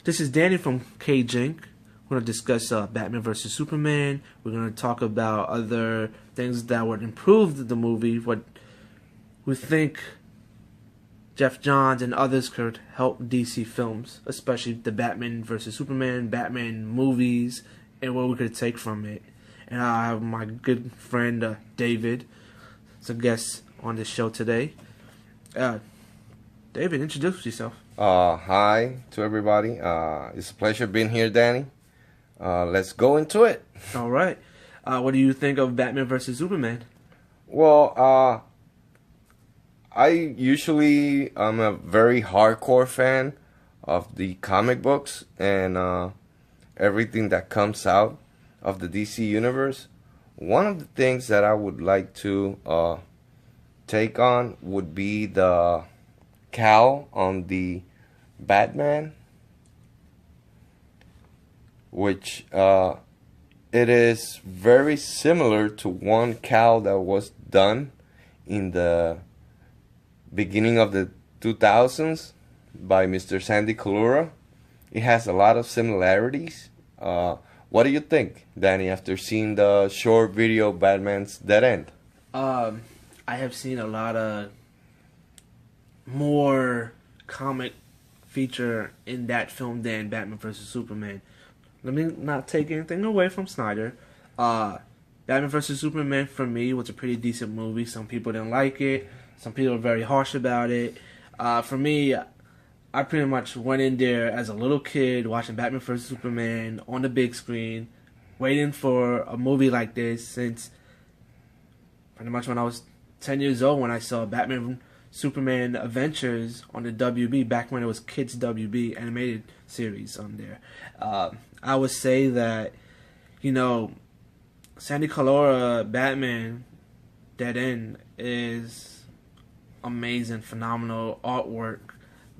This is Danny from KJink. We're going to discuss Batman vs. Superman. We're going to talk about other things that would improve the movie, what we think Jeff Johns and others could help DC films, especially the Batman vs. Superman, Batman movies, and what we could take from it. And I have my good friend David as a guest on this show today. David, introduce yourself. Hi to everybody. It's a pleasure being here, Danny. Let's go into it. All right. What do you think of Batman vs. Superman? Well, I usually am a very hardcore fan of the comic books and everything that comes out of the DC universe. One of the things that I would like to take on would be the cowl on the Batman, which it is very similar to one cowl that was done in the beginning of the 2000s by Mr. Sandy Kalura. It has a lot of similarities. What do you think, Danny, after seeing the short video Batman's Dead End? I have seen a lot of more comic feature in that film than Batman vs. Superman. Let me not take anything away from Snyder. Batman vs. Superman for me was a pretty decent movie. Some people didn't like it. Some people are very harsh about it. For me, I pretty much went in there as a little kid watching Batman vs. Superman on the big screen, waiting for a movie like this since pretty much when I was 10 years old when I saw Batman Superman Adventures on the WB, back when it was Kids WB animated series on there. I would say that, Sandy Kalora Batman Dead End is amazing, phenomenal artwork.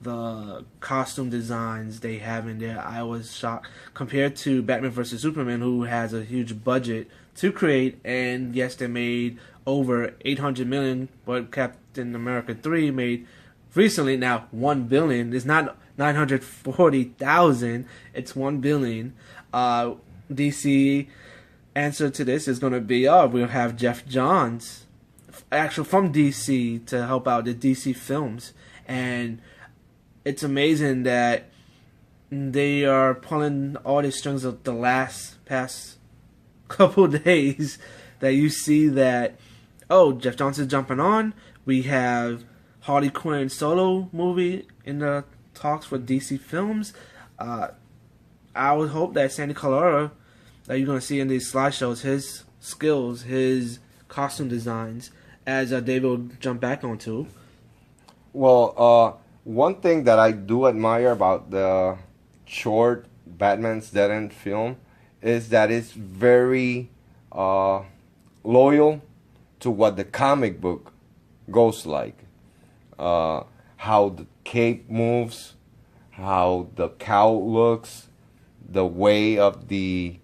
The costume designs they have in there, I was shocked. Compared to Batman vs. Superman, who has a huge budget to create, and yes, they made over $800 million, but Captain America 3 made recently now $1 billion. It's not 940,000, it's $1 billion. DC answer to this is going to be, we'll have Jeff Johns, actually from DC, to help out the DC films. And it's amazing that they are pulling all the strings of the past couple days that you see that, Jeff Johns is jumping on. We have Harley Quinn solo movie in the talks for DC films. I would hope that Sandy Kalora, that you're going to see in these slideshows, his skills, his costume designs, as David will jump back onto. Well, one thing that I do admire about the short Batman's Dead End film is that it's very loyal to what the comic book goes like. How the cape moves, how the cowl looks, the way of the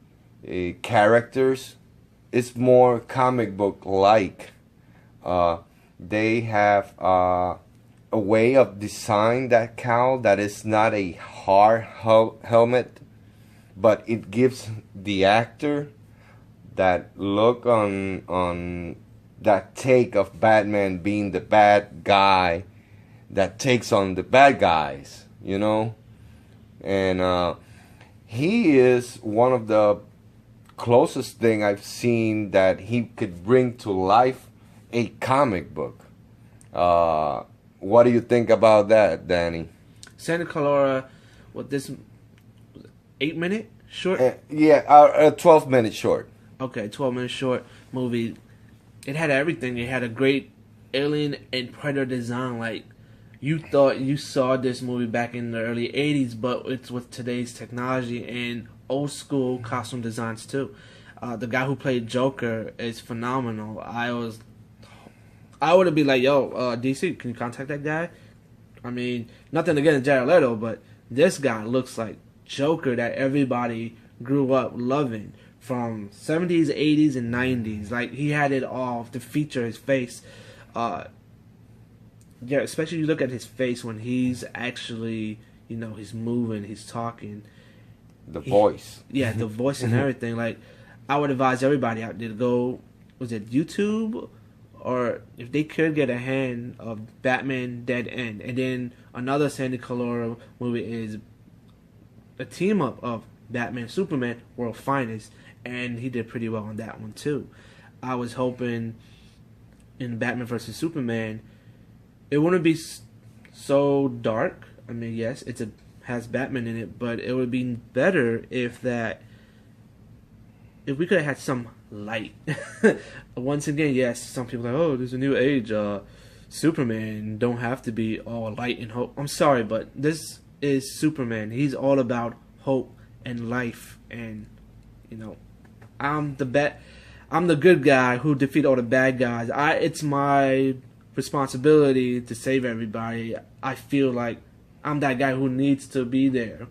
characters. It's more comic book like. They have a way of design that cowl that is not a hard helmet, but it gives the actor that look on that take of Batman being the bad guy that takes on the bad guys, and he is one of the closest thing I've seen that he could bring to life a comic book. What do you think about that, Danny? Santa Kalora, this 8-minute short? A 12-minute short. Okay, 12-minute short movie. It had everything. It had a great alien and predator design. Like, you thought you saw this movie back in the early 80s, but it's with today's technology and old school costume designs too. The guy who played Joker is phenomenal. I would be like, DC, can you contact that guy? I mean, nothing against Jared Leto, but this guy looks like Joker that everybody grew up loving from 70s, 80s, and 90s. Like, he had it all to feature his face. Especially you look at his face when he's actually he's moving, he's talking. The voice. Yeah, the voice and everything. Like, I would advise everybody out there to go, was it YouTube? Or if they could get a hand of Batman Dead End. And then another Sandy Colora movie is a team up of Batman Superman, World Finest. And he did pretty well on that one too. I was hoping in Batman vs. Superman, it wouldn't be so dark. I mean, yes, has Batman in it, but it would be better if we could have had some light. Once again, yes, some people are like, oh, there's a new age. Superman don't have to be all light and hope. I'm sorry, but this is Superman. He's all about hope and life, and I'm the good guy who defeat all the bad guys. It's my responsibility to save everybody. I feel like I'm that guy who needs to be there.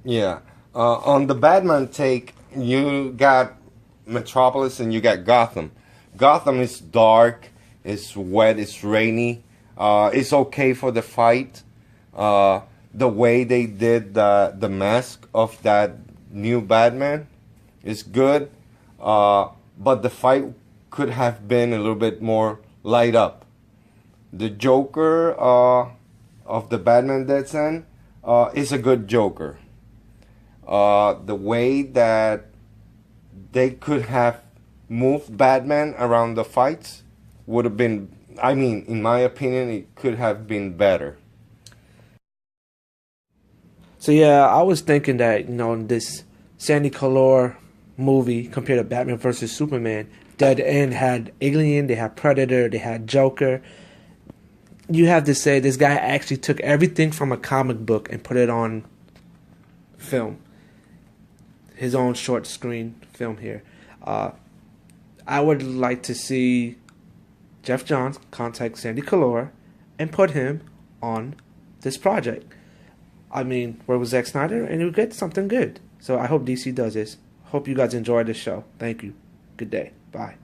Yeah. On the Batman take, you got Metropolis and you got Gotham. Gotham is dark, it's wet, it's rainy. It's okay for the fight. The way they did the mask of that new Batman is good. But the fight could have been a little bit more light up. The Joker of the Batman Dead End is a good Joker. The way that they could have moved Batman around the fights would have been, I mean, in my opinion, it could have been better. So yeah, I was thinking that, this Sandy Color movie compared to Batman vs. Superman, Dead End had Alien, they had Predator, they had Joker. You have to say this guy actually took everything from a comic book and put it on film. His own short screen film here. I would like to see Jeff Johns contact Sandy Color and put him on this project. I mean, where was Zack Snyder? And he'll get something good. So I hope DC does this. Hope you guys enjoyed this show. Thank you. Good day. Bye.